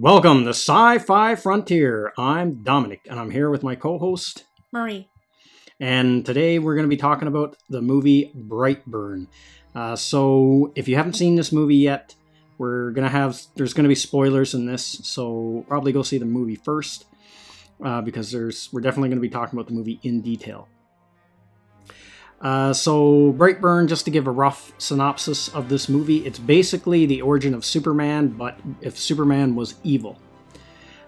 Welcome to Sci-Fi Frontier. I'm Dominic, and I'm here with my co-host, Marie. And today we're going to be talking about the movie Brightburn. So if you haven't seen this movie yet, there's going to be spoilers in this, so probably go see the movie first, because we're definitely going to be talking about the movie in detail. So Brightburn, just to give a rough synopsis of this movie, it's basically the origin of Superman, but if Superman was evil.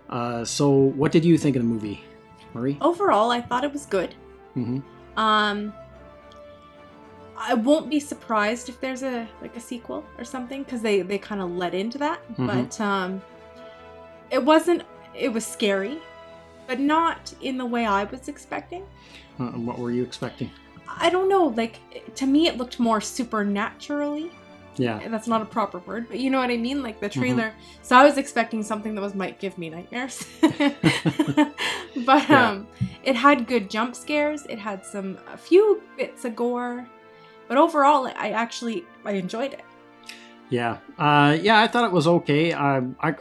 So what did you think of the movie, Marie? Overall, I thought it was good. Mm-hmm. I won't be surprised if there's a sequel or something, because they kind of led into that. Mm-hmm. But it was scary, but not in the way I was expecting. What were you expecting? I don't know, to me it looked more supernaturally. Yeah. That's not a proper word, but you know what I mean? Like the trailer. Mm-hmm. So I was expecting something that might give me nightmares. But yeah. It had good jump scares. It had a few bits of gore. But overall, I enjoyed it. Yeah. I thought it was okay. I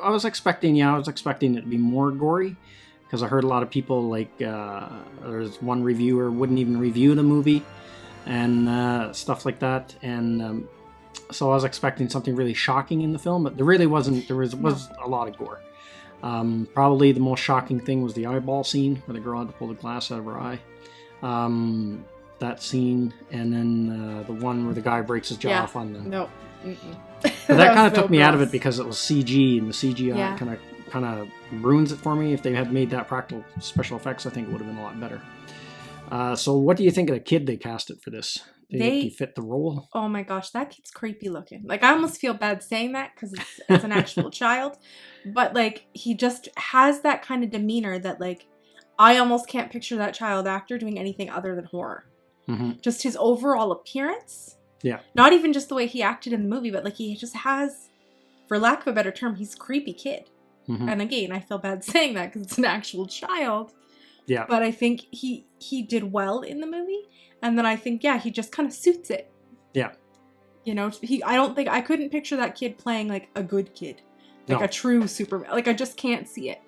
was expecting it to be more gory. Because I heard a lot of people, there's one reviewer wouldn't even review the movie and stuff like that. And so I was expecting something really shocking in the film, but there really wasn't. There was a lot of gore. Probably the most shocking thing was the eyeball scene where the girl had to pull the glass out of her eye. That scene, and then the one where the guy breaks his jaw off on them. No. But that kind of took me out of it because it was CG, and the CGI kind of ruins it for me. If they had made that practical special effects, I think it would have been a lot better. So what do you think of the kid they casted for this? Did he fit the role? Oh my gosh, that kid's creepy looking. I almost feel bad saying that because it's an actual child. But he just has that kind of demeanor that I almost can't picture that child actor doing anything other than horror. Mm-hmm. Just his overall appearance. Yeah. Not even just the way he acted in the movie, but he just has, for lack of a better term, he's a creepy kid. Mm-hmm. And again, I feel bad saying that because it's an actual child. Yeah. But I think he did well in the movie. And then I think, he just kind of suits it. Yeah. I couldn't picture that kid playing a good kid. A true Superman. I just can't see it.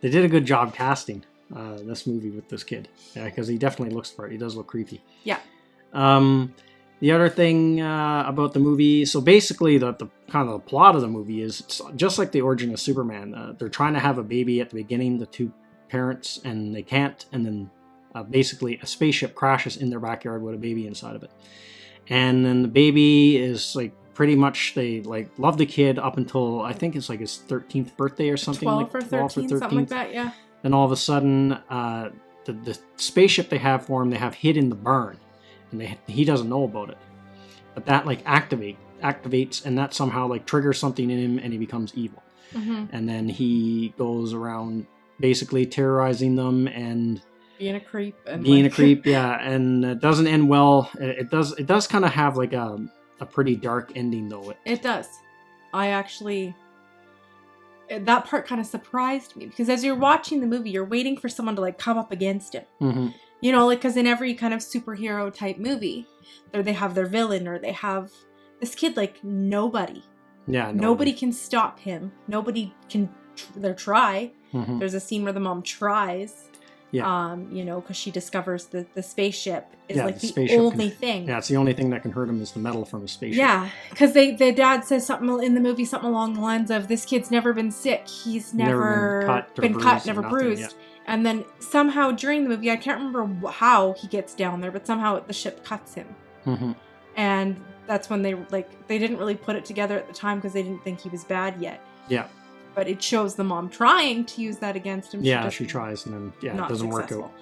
They did a good job casting this movie with this kid. Yeah, because he definitely looks for it. He does look creepy. Yeah. The other thing about the movie, so basically the kind of the plot of the movie is it's just like the origin of Superman. They're trying to have a baby at the beginning, the two parents, and they can't, and then basically a spaceship crashes in their backyard with a baby inside of it. And then the baby is pretty much, they love the kid up until I think it's his 13th birthday or something. 12 or 13, something like that, yeah. Then all of a sudden, the spaceship they have for him, they have hid in the barn. And he doesn't know about it, but that activates, and that somehow triggers something in him, and he becomes evil. Mm-hmm. And then he goes around basically terrorizing them and being a creep. And yeah. And it doesn't end well. It does kind of have a pretty dark ending though. It does. That part kind of surprised me because as you're watching the movie, you're waiting for someone to come up against him. Mm-hmm. Because in every kind of superhero type movie, they have their villain or they have this kid, nobody. Yeah. Nobody can stop him. Nobody can try. Mm-hmm. There's a scene where the mom tries. Yeah. Because she discovers the spaceship is the only thing. Yeah, it's the only thing that can hurt him is the metal from a spaceship. Yeah, because the dad says something in the movie, something along the lines of, this kid's never been sick. He's never been cut, never bruised. Yeah. And then somehow during the movie, I can't remember how he gets down there, but somehow the ship cuts him. Mm-hmm. And that's when they didn't really put it together at the time because they didn't think he was bad yet. Yeah. But it shows the mom trying to use that against him. Yeah, she tries, and then it doesn't work out.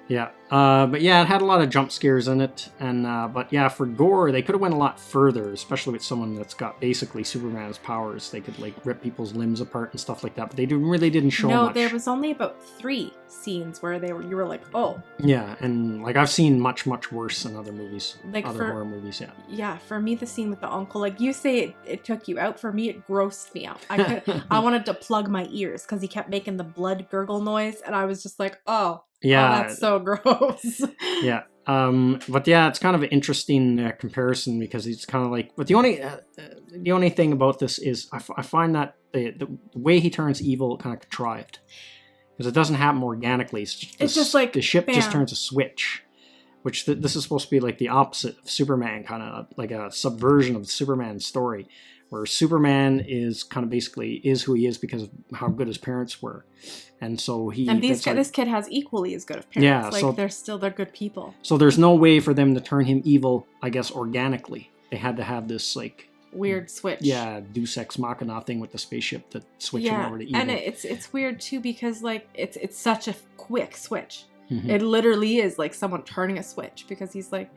Yeah, but it had a lot of jump scares in it, and but for gore, they could have went a lot further, especially with someone that's got basically Superman's powers. They could rip people's limbs apart and stuff like that, but they really didn't show much. No, there was only about 3 scenes where you were oh. Yeah, and I've seen much worse in other movies, horror movies. Yeah. Yeah, for me, the scene with the uncle, you say it took you out. For me, it grossed me out. I wanted to plug my ears because he kept making the blood gurgle noise, and I was just oh. Yeah, that's so gross. Yeah, But yeah, it's kind of an interesting comparison because it's kind of like. But the only thing about this is I find that the way he turns evil kind of contrived because it doesn't happen organically. It's just like the ship just turns a switch, which this is supposed to be like the opposite of Superman, kind of like a subversion of Superman's story, where Superman is kind of basically is who he is because of how good his parents were. And so this kid has equally as good of parents. Yeah, like they're good people. So there's no way for them to turn him evil, I guess, organically. They had to have this like weird switch. Yeah, Deus Ex Machina thing with the spaceship that switch him over to evil. And it's weird too because like it's such a quick switch. Mm-hmm. It literally is like someone turning a switch because he's like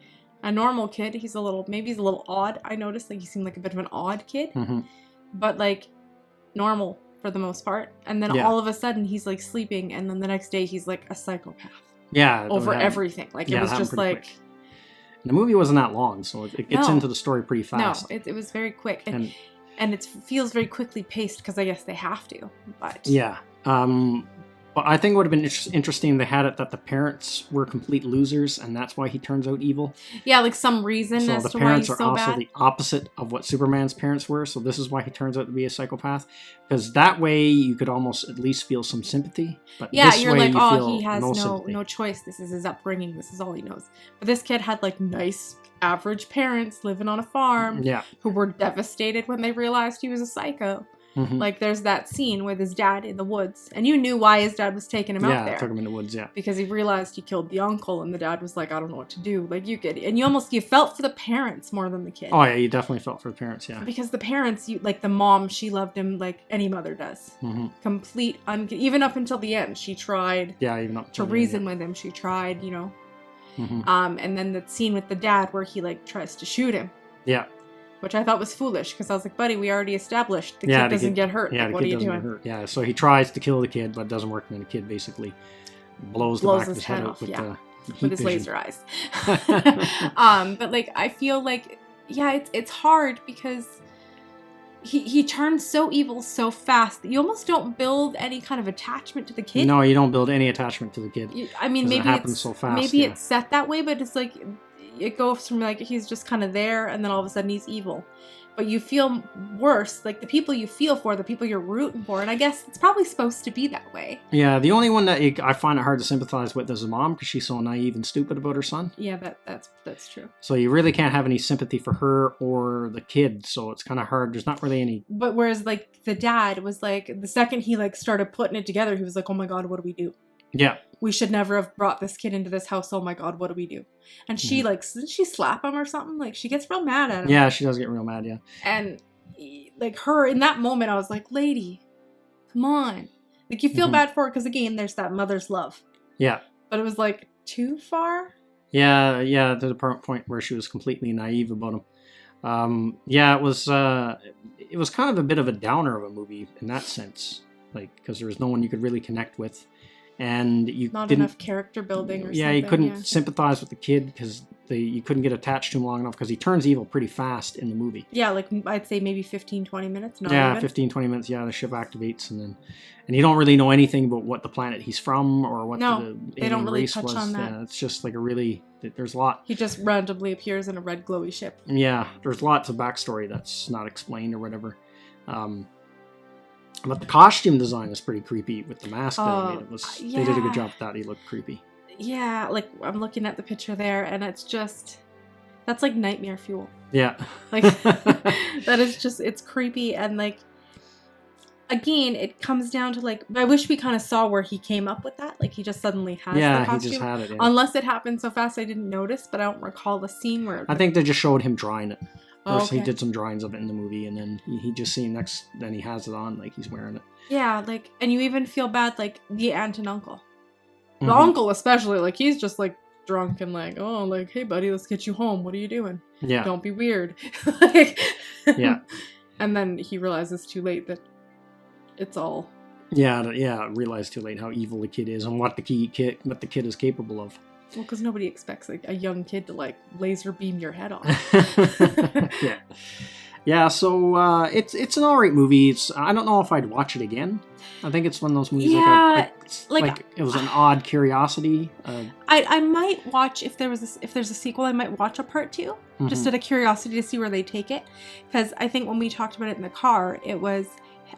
a normal kid. He's a little odd. I noticed like he seemed like a bit of an odd kid, but like normal for the most part. And then all of a sudden he's like sleeping, and then the next day he's like a psychopath. Yeah, over everything. Like it was just like. Quick. The movie wasn't that long, so it gets into the story pretty fast. No, it was very quick, and it feels very quickly paced because I guess they have to. But yeah. But I think it would have been interesting if they had it that the parents were complete losers, and that's why he turns out evil. Yeah, like some reason so as the to why parents he's are so also bad. the opposite of what Superman's parents were, so this is why he turns out to be a psychopath. Because that way you could almost at least feel some sympathy. But this you're way like, you he has sympathy. no choice. This is his upbringing. This is all he knows. But this kid had like nice, average parents living on a farm who were devastated when they realized he was a psycho. Mm-hmm. Like there's that scene with his dad in the woods, and you knew why his dad was taking him out there. Yeah, took him in the woods, because he realized he killed the uncle, and the dad was like, I don't know what to do. Like you get, and you felt for the parents more than the kid. Oh yeah, you definitely felt for the parents, yeah. Because the parents, like the mom, she loved him like any mother does. Mm-hmm. Complete, even up until the end, she tried. Yeah, even up to reason with him, she tried, Mm-hmm. And then the scene with the dad where he like tries to shoot him. Yeah. Which I thought was foolish because I was like, buddy, we already established the kid doesn't get hurt. Yeah, like, what are you doing? Hurt. Yeah, so he tries to kill the kid, but it doesn't work, and then the kid basically blows the back of his head out with his laser eyes. But like, I feel like, it's hard because he turns so evil so fast that you almost don't build any kind of attachment to the kid. No, you don't build any attachment to the kid. Maybe it happens so fast. Maybe it's set that way, but it's like it goes from like he's just kind of there, and then all of a sudden he's evil. But you feel worse, like the people you feel for, the people you're rooting for, and I guess it's probably supposed to be that way. Yeah, the only one that I find it hard to sympathize with is the mom because she's so naive and stupid about her son. Yeah, that's true. So you really can't have any sympathy for her or the kid, so it's kind of hard. There's not really any. But whereas like the dad was like, the second he like started putting it together, he was like, oh my god, what do we do? Yeah. We should never have brought this kid into this house. Oh my god, what do we do? And she like, didn't she slap him or something? Like she gets real mad at him. Yeah, she does get real mad, yeah. And like her, in that moment, I was like, lady, come on. Like you feel bad for her because again, there's that mother's love. Yeah. But it was like too far. Yeah, to the point where she was completely naive about him. It was kind of a bit of a downer of a movie in that sense. Like, because there was no one you could really connect with. And you not didn't, enough character building or something. Yeah, you couldn't sympathize with the kid because you couldn't get attached to him long enough because he turns evil pretty fast in the movie. Yeah, like I'd say maybe 15-20 minutes. Not yeah, even. 15-20 minutes. Yeah, the ship activates and you don't really know anything about what the planet he's from or what the they don't really race touch was. on that. Yeah, it's just like there's a lot. He just randomly appears in a red glowy ship. Yeah, there's lots of backstory that's not explained or whatever. But the costume design is pretty creepy with the mask that he made. They did a good job with that. He looked creepy. Yeah, like I'm looking at the picture there, and it's just that's like nightmare fuel. Yeah, like that is just it's creepy and like again, it comes down to like I wish we kind of saw where he came up with that. Like he just suddenly has the costume. He just had it. Yeah. Unless it happened so fast I didn't notice, but I don't recall the scene where. I think they just showed him drawing it. First, okay. He did some drawings of it in the movie, and then he just seen then he has it on, like he's wearing it. Yeah, like, and you even feel bad, like, the aunt and uncle. The uncle especially, like, he's just, like, drunk and like, oh, like, hey, buddy, let's get you home. What are you doing? Yeah. Don't be weird. Like, yeah. And then he realizes too late that it's all... Yeah, realize too late how evil the kid is and what the kid is capable of. Well, because nobody expects like a young kid to like laser beam your head off. Yeah, so it's an alright movie. I don't know if I'd watch it again. I think it's one of those movies like it was an odd curiosity. I might watch if there's a sequel. I might watch a part 2 just out of curiosity to see where they take it. Because I think when we talked about it in the car, it was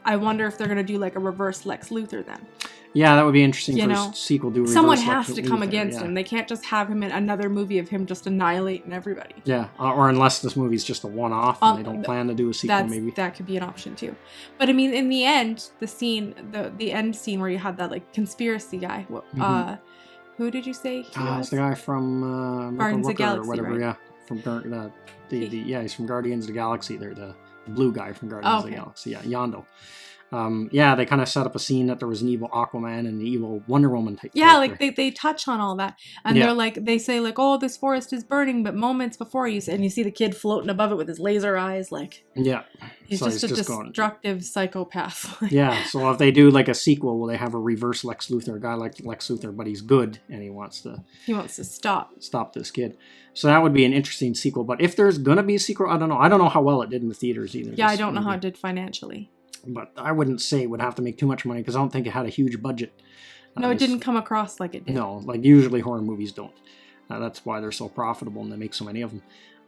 I wonder if they're gonna do like a reverse Lex Luthor then. Yeah, that would be interesting for a sequel to reverse someone Lex has to come Luthor, against him. They can't just have him in another movie of him just annihilating everybody. Yeah, or unless this movie's just a one-off and they don't plan to do a sequel, maybe. That could be an option too. But I mean, in the end, the end scene where you had that like conspiracy guy, who did you say he was? It's the guy from Guardians of the Galaxy, or whatever, right? Yeah, from he's from Guardians of the Galaxy. They're the blue guy from Guardians of the Galaxy. Yeah, Yondu. They kind of set up a scene that there was an evil Aquaman and an evil Wonder Woman type. Yeah, character. Like they touch on all that, and they say like, oh, this forest is burning, but moments before you see the kid floating above it with his laser eyes, like he's just a destructive psychopath. Yeah, so if they do like a sequel, will they have a reverse Lex Luthor, a guy like Lex Luthor, but he's good and he wants to stop this kid. So that would be an interesting sequel. But if there's gonna be a sequel, I don't know. I don't know how well it did in the theaters either. Yeah, I don't know how it did financially. But I wouldn't say it would have to make too much money because I don't think it had a huge budget. No, it didn't come across like it did. No, like usually horror movies don't. That's why they're so profitable and they make so many of them.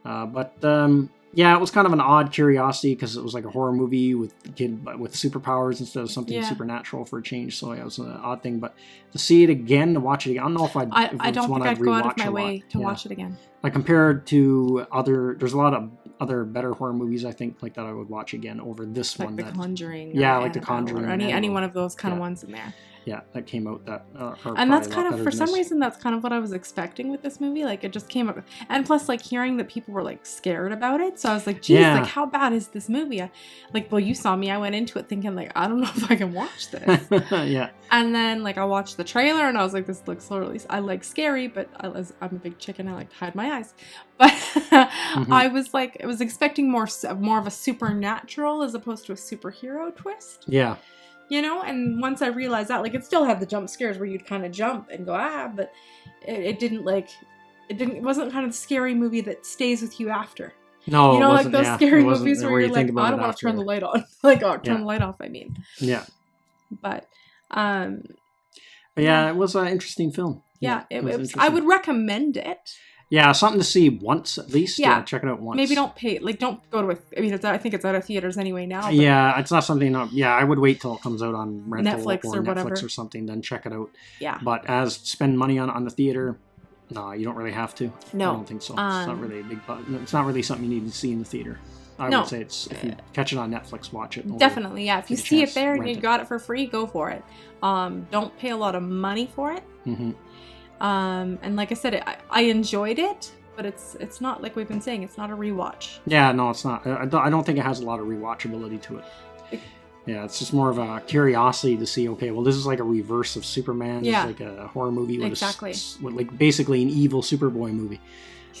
It was kind of an odd curiosity because it was like a horror movie with a kid with superpowers instead of something supernatural for a change. So it was an odd thing. But to see it again, to watch it again, I don't know if I don't think I'd go out of my way to watch it again. Like compared to there's a lot of other better horror movies I think like that I would watch again over this one. Like The Conjuring. Yeah, like The Conjuring. Or any one of those kind of ones in there. Yeah, that came out that. And that's kind of, for some reason, that's kind of what I was expecting with this movie. Like, it just came up. And plus, like, hearing that people were, like, scared about it. So I was like, geez, like, how bad is this movie? You saw me. I went into it thinking, like, I don't know if I can watch this. Yeah. And then, like, I watched the trailer and I was like, this looks totally, I like scary, but I'm a big chicken. I like to hide my eyes. But I was like, I was expecting more of a supernatural as opposed to a superhero twist. Yeah. And once I realized that, like, it still had the jump scares where you'd kind of jump and go, but it wasn't kind of the scary movie that stays with you after. No, like those scary movies where you're like, I don't want to turn the light on. Turn the light off, I mean. Yeah. But, it was an interesting film. Yeah, it was I would recommend it. Yeah, something to see once at least. Yeah, check it out once. Maybe don't pay. Like, don't go to a. I mean, I think it's out of theaters anyway now. Yeah, it's not something. I would wait till it comes out on rental Netflix or whatever. Netflix or something, then check it out. Yeah. But spend money on the theater. No, you don't really have to. No, I don't think so. It's not really a big. It's not really something you need to see in the theater. I would say it's if you catch it on Netflix, watch it. Definitely, yeah. If you see it there and you got it for free, go for it. Don't pay a lot of money for it. Mm-hmm. And like I said, I enjoyed it. But it's not, like we've been saying, it's not a rewatch. Yeah, no, it's not. I don't think it has a lot of rewatchability to it. Yeah, it's just more of a curiosity to see, okay, well, this is like a reverse of Superman. Yeah. It's like a horror movie with with basically an evil Superboy movie.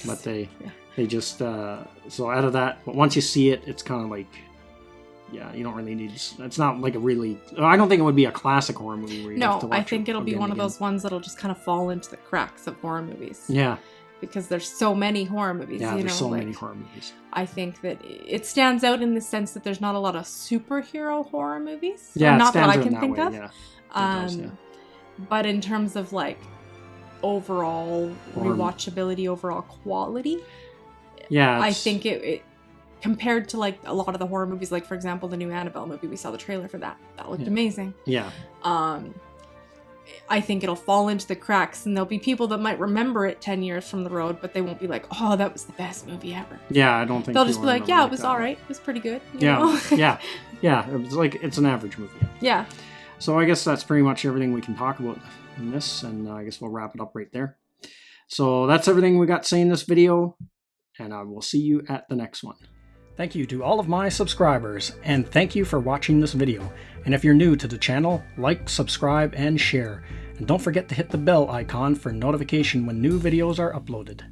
But they just, so out of that, but once you see it, it's kind of like, you don't really need, it's not like I don't think it would be a classic horror movie where you have to watch I think it'll be one of those ones that'll just kind of fall into the cracks of horror movies. Yeah. Because there's so many horror movies. Yeah, there's so many horror movies. I think that it stands out in the sense that there's not a lot of superhero horror movies. Yeah, not that I can that think way, of. Yeah. But in terms of like overall rewatchability, overall quality, I think it compared to like a lot of the horror movies, like for example the new Annabelle movie, we saw the trailer for that. That looked amazing. Yeah. I think it'll fall into the cracks, and there'll be people that might remember it 10 years from the road, but they won't be like, oh, that was the best movie ever. Yeah, I don't think they'll just be like, yeah, it was all right. It was pretty good. You know? Yeah. It was like, it's an average movie. Yeah. So I guess that's pretty much everything we can talk about in this, and I guess we'll wrap it up right there. So that's everything we got to say in this video, and I will see you at the next one. Thank you to all of my subscribers, and thank you for watching this video. And if you're new to the channel, like, subscribe, and share. And don't forget to hit the bell icon for notification when new videos are uploaded.